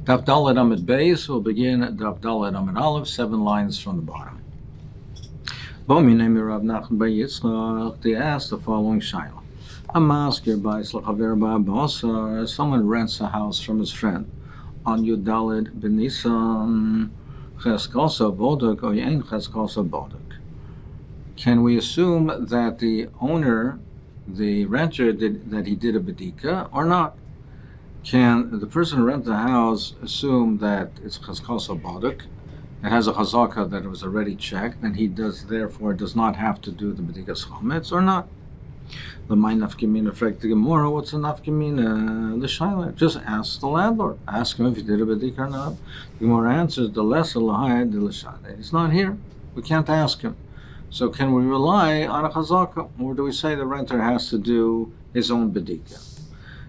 Daf Dalet Amud Beis will begin at Daf Dalet Amud Aleph, 7 lines from the bottom. Rav Nachman bar Yitzchak, they asked the following shaila: a masker buys l'chaver ba'asar. Someone rents a house from his friend on Yudalid b'Nisan cheskosa boduk or yein cheskosa boduk. Can we assume that the owner, the renter, did a bedika or not? Can the person who rent the house assume that it's cheskosa boduk? It has a chazaka that it was already checked, and he therefore does not have to do the bedikas chometz or not? The my nafkimina frek the Gemara. What's a nafkimina? The shaila. Just ask the landlord. Ask him if he did a bedik or not. The Gemara answers the lesser lahayad the l'shana. He's not here. We can't ask him. So can we rely on a chazaka, or do we say the renter has to do his own bedika?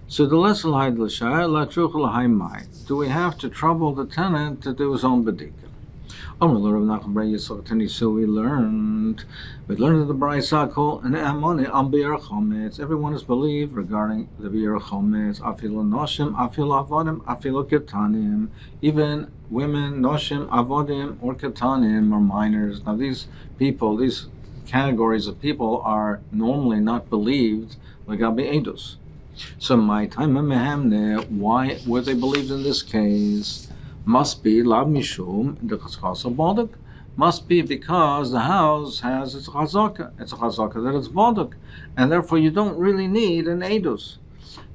So the lesser lahayad l'shana la truch lahay mai. Do we have to trouble the tenant to do his own bedika? So we learned in the Braysa call an amone on be'er chometz. Everyone is believed regarding the be'er chometz. Afilo noshim, afilo avodim, afilo ketanim. Even women, noshim, avodim, or ketanim, or minors. Now these people, these categories of people are normally not believed legabe edus. So my time mehemne, why were they believed in this case? Must be lav mishum the chazaka boduk. Must be because the house has its chazaka. It's a chazaka that it's boduk, and therefore you don't really need an edus.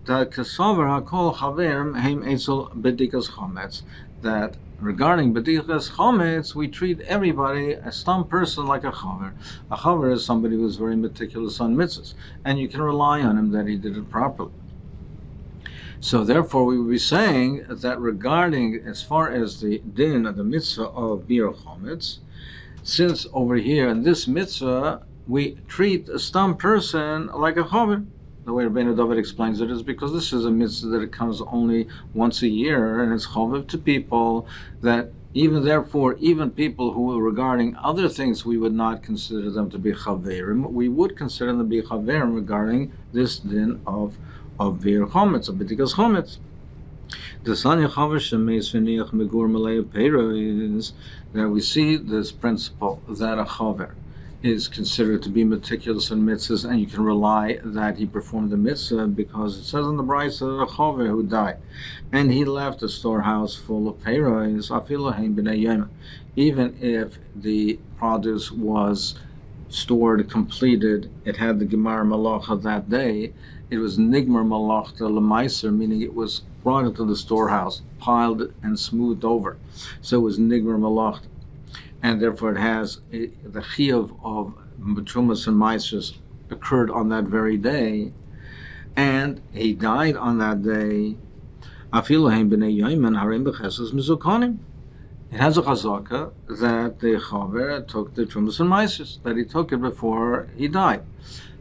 The kasaver hakol chaver heim etzel bedikas chometz. That regarding bedikas chometz, we treat everybody, a stum person, like a chaver. A chaver is somebody who's very meticulous on mitzvahs, and you can rely on him that he did it properly. So therefore, we would be saying that regarding as far as the din of the mitzvah of bir chometz, since over here in this mitzvah we treat a stum person like a chaver. The way Rabbeinu Dovid explains it is because this is a mitzvah that it comes only once a year, and it's chaver to people that even people who are regarding other things we would not consider them to be chaverim, we would consider them to be chaverim regarding this din of bir chometz, of bedikas chometz. The sanya chaver shemeis v'niach megur malei peira is that we see this principle that a chaver is considered to be meticulous in mitzvahs, and you can rely that he performed the mitzvah because it says in the Braysa that a chaver who died and he left a storehouse full of peira is afilu heim b'nei yoma. Even if the produce was stored, completed, it had the gemar malacha that day, it was nigmar malachta lemaiser, meaning it was brought into the storehouse, piled and smoothed over. So it was nigmar malachta. And therefore it has the chiyuv of betrumas and maisers occurred on that very day, and he died on that day. Afilu heim b'nei yomen harim b'cheses mizukonim. It has a chazaka that the chaver took the trumas and maisers, that he took it before he died.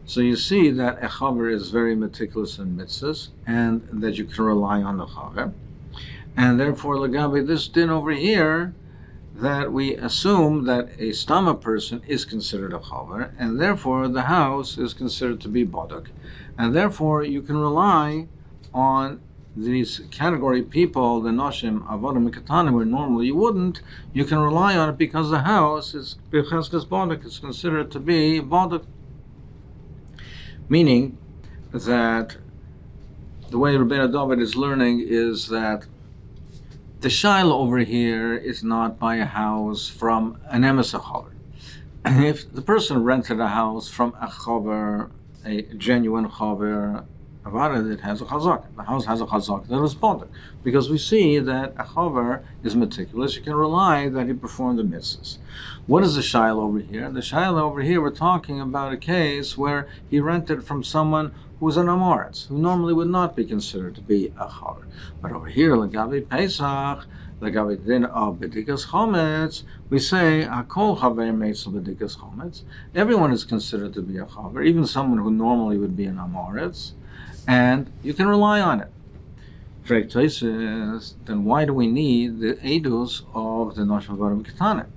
So you see that a chaver is very meticulous in mitzvahs, and that you can rely on the chaver. And therefore, legabe this din over here, that we assume that a stama person is considered a chaver, and therefore the house is considered to be boduk. And therefore you can rely on these category people, the noshim, avodim, and ketanim, where normally you wouldn't. You can rely on it because the house is b'cheskes boduk, it's considered to be boduk. Meaning that the way Rabbeinu Dovid is learning is that the shaila over here is not by a house from an emes chaver. If the person rented a house from a chaver, a genuine chaver, it has a chazak. The house has a chazak that is boduk, because we see that a chaver is meticulous. You can rely that he performed the mitzvahs. What is the shaila over here? The shaila over here, we're talking about a case where he rented from someone who was an amoritz, who normally would not be considered to be a chaver. But over here, legabe Pesach, legabe din of bedikas chometz, we say hakol chaver meitzel bedikas chometz. Everyone is considered to be a chaver, even someone who normally would be an amoritz, and you can rely on it. Then why do we need the edus of the noshim avodim ketanim?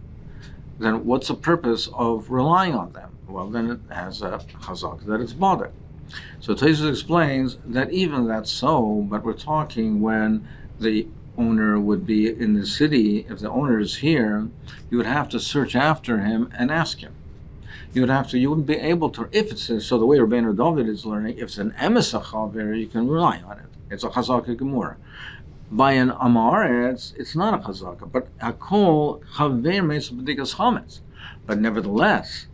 Then what's the purpose of relying on them? Well, then it has a chazak that it's boduk. So Tosfos explains that even that's so, but we're talking when the owner would be in the city, if the owner is here, you would have to search after him and ask him. You wouldn't be able to, if it's so the way Rabbeinu Dovid is learning, if it's an emes chaver, you can rely on it. It's a chazaka gemura. By an amar, it's not a chazaka, but a kol chaver meis b'dikas chametz. But nevertheless,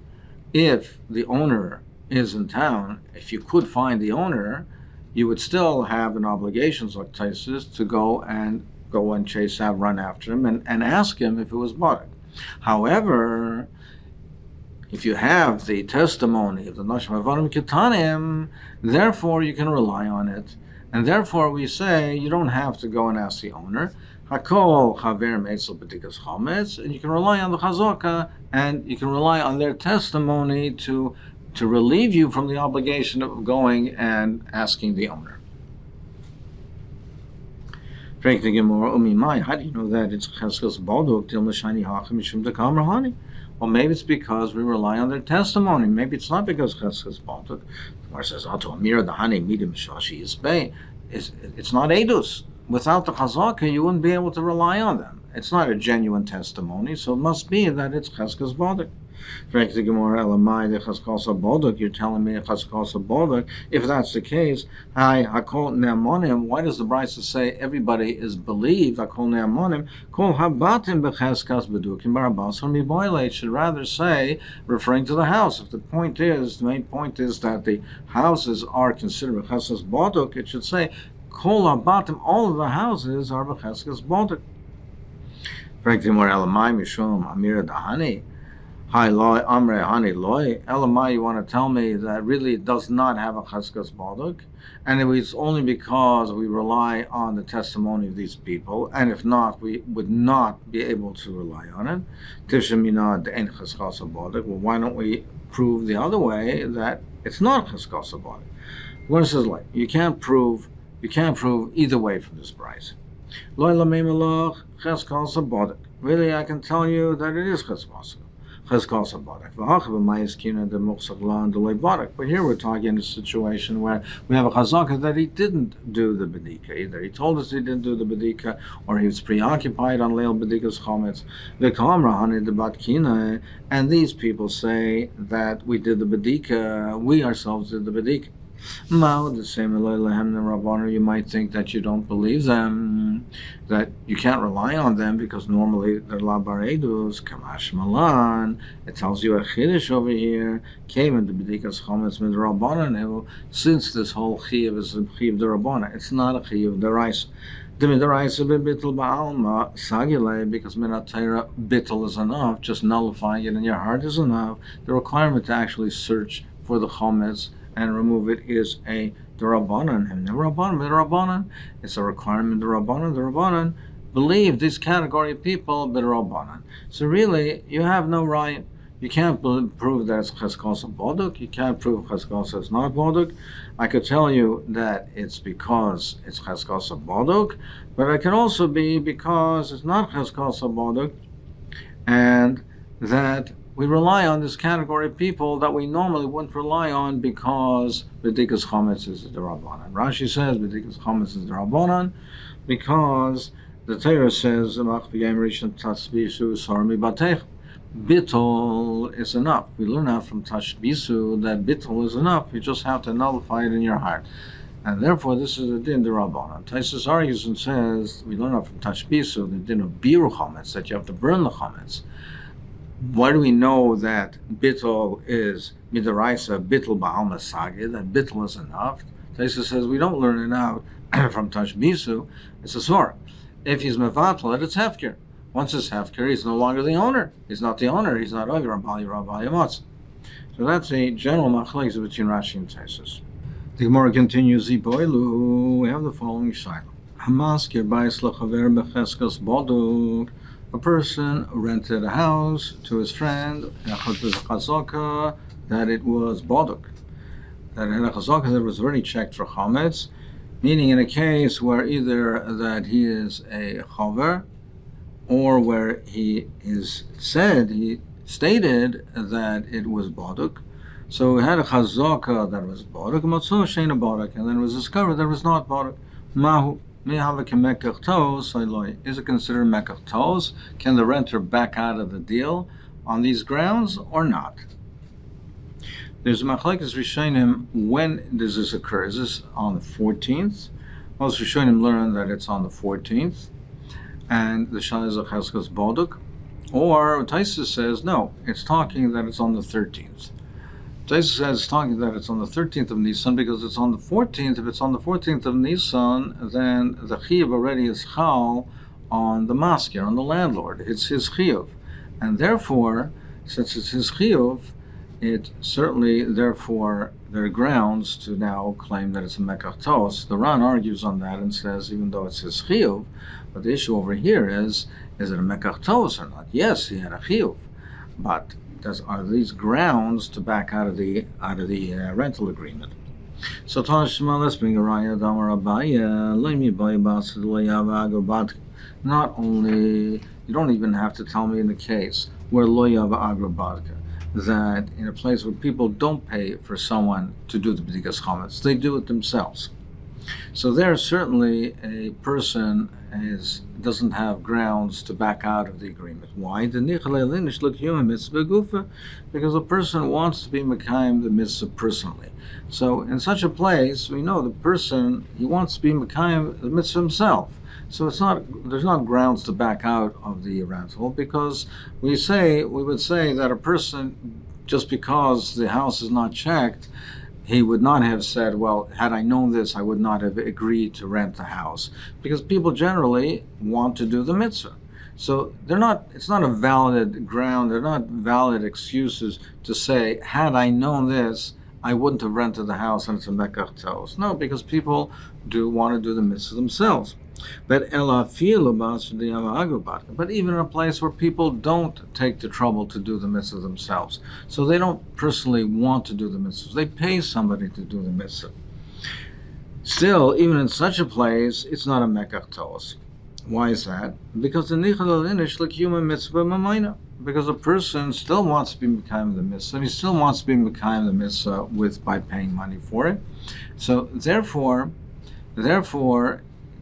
if the owner is in town, if you could find the owner, you would still have an obligation, like Taisus, to go and run after him and ask him if it was bodek. However, if you have the testimony of the Nashim Avanim Ketanim, therefore you can rely on it. And therefore we say you don't have to go and ask the owner. Hakol Chaver Meitzel B'dikas Chometz, and you can rely on the Chazaka, and you can rely on their testimony to relieve you from the obligation of going and asking the owner. How do you know that it's Cheskos Boduk Til Meshani Hachim Mishum Dekam Rahani? Well, maybe it's because we rely on their testimony. Maybe it's not because Cheskos Boduk. The Gemara says, "Ato Amir Dahani Midim Shashi Yisbei." It's not edus. Without the Chazaka, you wouldn't be able to rely on them. It's not a genuine testimony, so it must be that it's Cheskos Boduk. You're telling me Cheskos Boduk. If that's the case, why does the Brisa say everybody is believed? It should rather say, referring to the house. If the main point is that the houses are considered Cheskos Boduk, it should say, all of the houses are Cheskos Boduk. Hi, loy, amre, hani, loy. Elamai, you want to tell me that really it does not have a cheskos boduk, and it's only because we rely on the testimony of these people, and if not, we would not be able to rely on it. Tishamina de'en cheskos boduk. Well, why don't we prove the other way that it's not cheskos boduk? One says, like, you can't prove either way from this price. Loy lamemelach cheskos boduk. Really, I can tell you that it is cheskos. But here we're talking in a situation where we have a chazaka that he didn't do the bedika. Either he told us he didn't do the bedika, or he was preoccupied on Leil Bedika's chometz. And these people say that we did the bedika, we ourselves did the bedika. The same you might think that you don't believe them, that you can't rely on them because normally they're labar edus, kamash malan. It tells you a chiddush over here. Came into b'dikas chometz midrabanan. Since this whole chiyuv is a chiyuv derabana, it's not a chiyuv deraisa. The midaraisa b'bittul ba'alma sagilei, because minatayra bittul is enough. Just nullifying it in your heart is enough. The requirement to actually search for the chometz and remove it is a derabanan, and derabanan. It's a requirement derabanan. Derabanan believe this category of people derabanan. So really, you have no right. You can't prove that it's cheskos boduk. You can't prove cheskos is not boduk. I could tell you that it's because it's cheskos boduk, but it can also be because it's not cheskos boduk, and that we rely on this category of people that we normally wouldn't rely on because b'dikas chometz is the rabbanan. Rashi says b'dikas chometz is the rabbanan because the Torah says bittul is enough. We learn out from tashbisu that bittul is enough. You just have to nullify it in your heart, and therefore this is the din the rabbanan. Taisus argues and says we learn out from tashbisu the din of biur chometz, that you have to burn the chometz. Why do we know that bittul is midaraisa, bittul ba'al masagid, that bittul is enough? Taisa says we don't learn it out from tashbisu. It's a svara. If he's mevatl, it's hefker. Once it's hefker, he's no longer the owner. He's not the owner. He's not over Rabbi Yamotz. So that's a general machlekes between Rashi and Taisus. The Gemara continues. Ziboilu. We have the following shaila. Hamaskir ba'is lachaver becheskos boduk. A person rented a house to his friend, that it was boduk, that in a chazaka that was already checked for chometz, meaning in a case where either that he is a chaver, or where he stated that it was boduk. So we had a chazaka that was boduk, and then it was discovered that it was not boduk. Mahu. Is it considered mekach tos? Can the renter back out of the deal on these grounds or not? There's a machlekes rishonim. When does this occur? Is this on the 14th? Most rishonim learn that it's on the 14th, and the shana is a cheskos boduk. Or Taisa says no, it's talking that it's on the 13th. Taisa says it's talking that it's on the 13th of Nisan because it's on the 14th. If it's on the 14th of Nisan, then the chiyuv already is chal on the masker, on the landlord. It's his chiyuv, and therefore, since it's his chiyuv, it certainly, therefore, there are grounds to now claim that it's a mekach tos. The Ran argues on that and says, even though it's his chiyuv, but the issue over here is it a mekach tos or not? Yes, he had a chiyuv, but are these grounds to back out of the rental agreement? So Tanashma, let's bring a raya damar abaya. Not only, you don't even have to tell me in the case where lo yava agrabadka, that in a place where people don't pay for someone to do the b'dikas chametz, they do it themselves. So there certainly a person doesn't have grounds to back out of the agreement. Why? Because a person wants to be mekayim the mitzvah personally. So in such a place, we know the person, he wants to be mekayim the mitzvah himself. So there's not grounds to back out of the rental, because we would say that a person, just because the house is not checked, he would not have said, well, had I known this, I would not have agreed to rent the house, because people generally want to do the mitzvah. So it's not a valid ground, they're not valid excuses to say, had I known this, I wouldn't have rented the house and it's a mekach tos. No, because people do want to do the mitzvah themselves. But even in a place where people don't take the trouble to do the mitzvah themselves, so they don't personally want to do the mitzvah, they pay somebody to do the mitzvah. Still, even in such a place, it's not a mekach tos. Why is that? Because the nichal alinish l'kiyum mitzvah mamayna. Because a person still wants to be mekayim the mitzvah, and he still wants to be mekayim the mitzvah by paying money for it. So therefore,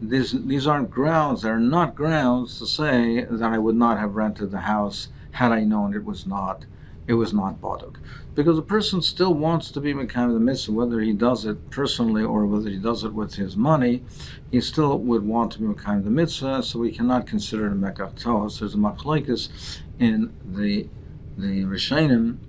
these aren't grounds. They're not grounds to say that I would not have rented the house had I known it was not boduk. Because a person still wants to be mekayim the mitzvah, whether he does it personally or whether he does it with his money, he still would want to be mekayim the mitzvah. So we cannot consider it a mekach tos. There's a machlekes in the Rishonim.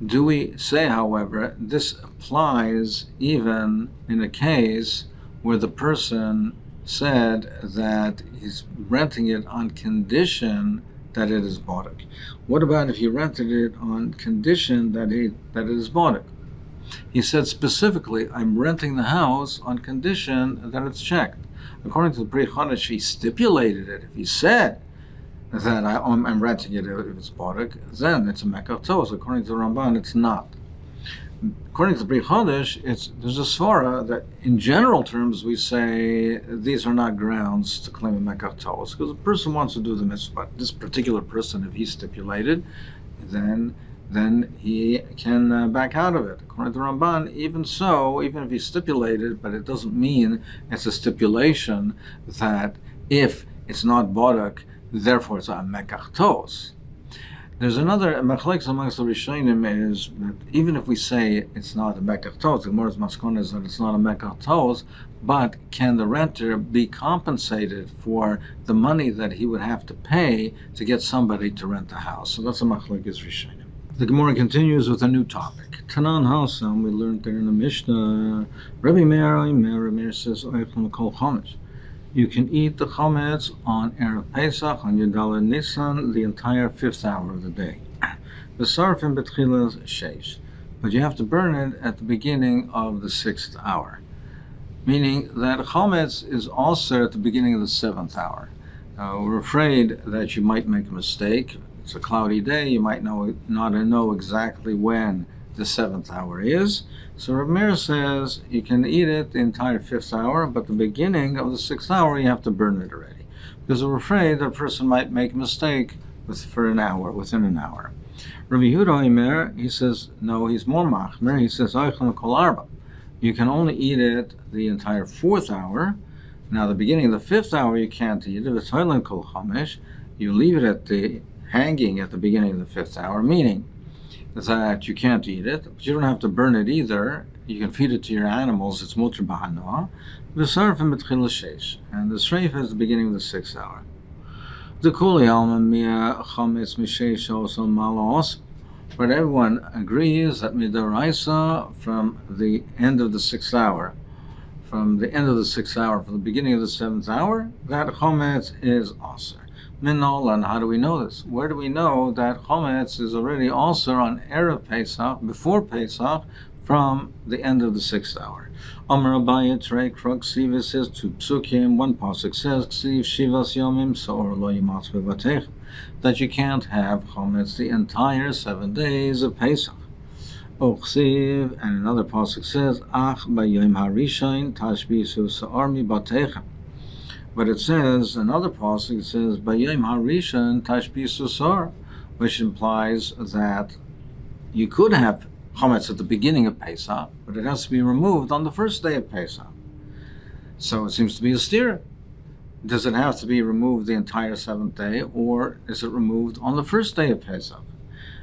Do we say, however, this applies even in a case where the person said that he's renting it on condition that it is boduk? What about if he rented it on condition that it is boduk? He said specifically, I'm renting the house on condition that it's checked. According to the Pri Chodesh, he stipulated it. If he said that I'm renting it if it's boduk, then it's a mekach tos. According to the Ramban, it's not. According to the Pri Chodesh, there's a svara that in general terms we say these are not grounds to claim a mekach tos, because a person wants to do the mitzvah. But this particular person, if he stipulated, then he can back out of it. According to the Ramban, even so, even if he stipulated, but it doesn't mean it's a stipulation that if it's not boduk, therefore it's a mekach tos. There's another machlekes amongst the Rishonim is that even if we say it's not a mekach tos, the Gemara's maskon is that it's not a mekach tos, but can the renter be compensated for the money that he would have to pay to get somebody to rent the house? So that's a machlekes Rishonim. The Gemara continues with a new topic. Tanan Halsam, we learned there in the Mishnah. Rabbi Meir says, kol chametz. You can eat the chametz on Erev Pesach, on Yudala Nisan, the entire 5th hour of the day. V'sarfim betchilas sheish. But you have to burn it at the beginning of the 6th hour. Meaning that chametz is also at the beginning of the 7th hour. We're afraid that you might make a mistake. It's a cloudy day, you might not know exactly when the 7th hour is. So Rav Meir says you can eat it the entire 5th hour, but the beginning of the 6th hour you have to burn it already. Because we're afraid that a person might make a mistake within an hour. Rabbi Yehuda Omer, he says, no, he's more machmer. He says, you can only eat it the entire 4th hour. Now, the beginning of the fifth hour, you can't eat it. It's Hoilen Kol Chamesh. You leave it at the hanging at the beginning of the fifth hour, meaning that you can't eat it, but you don't have to burn it either. You can feed it to your animals. It's Mutter B'Hanoah. V'sarfim B'tchil Sheish. And the Shreif is the beginning of the sixth hour. The Kuli Alma Mia Chametz Misheish also Malos. But everyone agrees that Midoraisa from the end of the sixth hour, from the beginning of the seventh hour, that Chometz is Aser. Minol, and how do we know this? Where do we know that Chometz is already Aser on Erev Pesach, before Pesach, from the end of the sixth hour? Amar Abaye Trei Kruk Siva says two psukim. One pasuk says Ksiv Shivas Yomim Soor Lo Yimatz Bevatech, that you can't have Chometz the entire 7 days of Pesach. Ksiv, and another pasuk says Ach Bayom Harishon Tashbisu Soor Mi Batechem. But it says, another pasuk, it says Bayom Harishon Tashbisu Soor, which implies that you could have Chometz at the beginning of Pesach, but it has to be removed on the first day of Pesach. So it seems to be a steer. Does it have to be removed the entire seventh day, or is it removed on the first day of Pesach?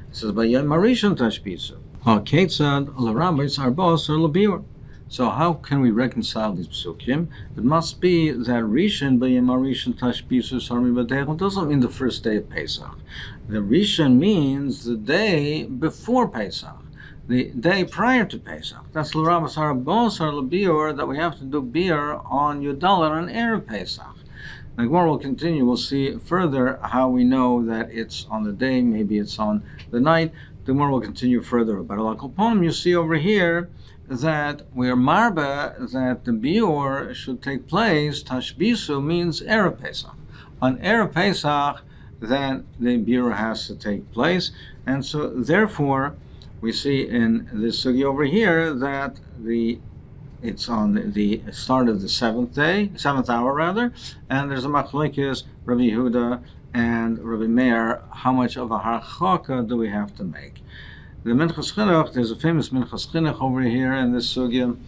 It says, Bayom Harishon Tashbisu. HaKetzad l'Rabbis Arbos or l'Biur. So how can we reconcile these psukim? It must be that Rishon Bayom Harishon Tashbisu Sarmi B'Techel doesn't mean the first day of Pesach. The Rishon means the day before Pesach, the day prior to Pesach. That's l'Rabbis Arbos or l'Biur, that we have to do biur on Yudalar and Erev Pesach. The Gemara will continue. We'll see further how we know that it's on the day, maybe it's on the night. The Gemara will continue further. But al Kolponim, you see over here that we are marba that the biur should take place. Tashbisu means Erev Pesach. On Erev Pesach, then the biur has to take place, and so therefore we see in this sugi over here that it's on the start of the seventh hour rather, and there's a machlekes Rabbi Yehuda and Rabbi Meir, how much of a harchaka do we have to make? The Minchas Chinuch, there's a famous Minchas Chinuch over here in this sugya.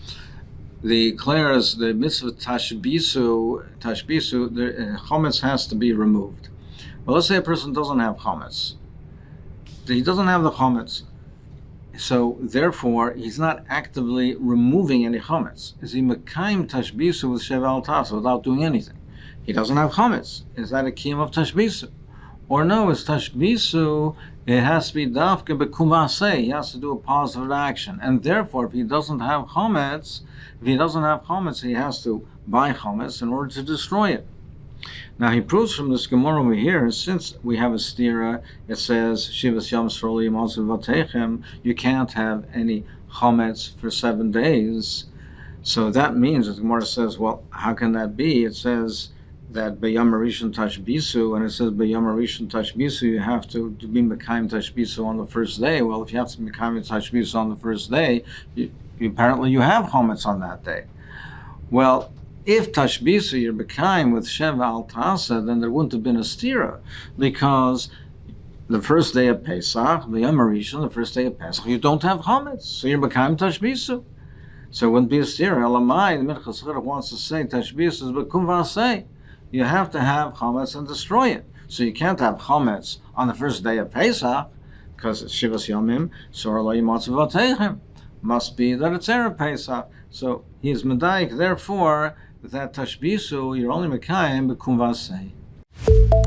The declares the mitzvah tashbisu, the chometz has to be removed. Well, let's say a person doesn't have chometz. He doesn't have the chometz. So therefore, he's not actively removing any chometz. Is he mekayim tashbisu with sheval tasa without doing anything? He doesn't have chometz. Is that a kiyum of tashbisu? Or no, it's tashbisu, it has to be dafke bekumase. He has to do a positive action. And therefore, if he doesn't have chometz, he has to buy chometz in order to destroy it. Now he proves from this Gemara over here, since we have a stira, it says Shivas Yom Sroli Yom Vatechem, you can't have any chometz for 7 days. So that means that the Gemara says, well, how can that be? It says that B'yam Harishon Tashbisu, and it says B'yam Harishon Tashbisu, you have to be Mekayim Tashbisu on the first day. Well, if you have to be Mekayim Tashbisu on the first day, apparently you have chometz on that day. Well, if Tashbisu you're Mekayim with Sheva Al Tasa, then there wouldn't have been a stira, because the first day of Pesach, B'yam Harishon, the first day of Pesach, you don't have chometz, so you're Mekayim Tashbisu. So it wouldn't be a stira. Elamai, the Minchas Chinuch wants to say Tashbisu is B'kum Vasei. You have to have chometz and destroy it. So you can't have chometz on the first day of Pesach, because it's Shivas Yomim, Sor Lo Yimatz Vatechem. Must be that it's Erev Pesach. So he is medayik, therefore, that Tashbisu, you're only Mekayim B'kum Vasei.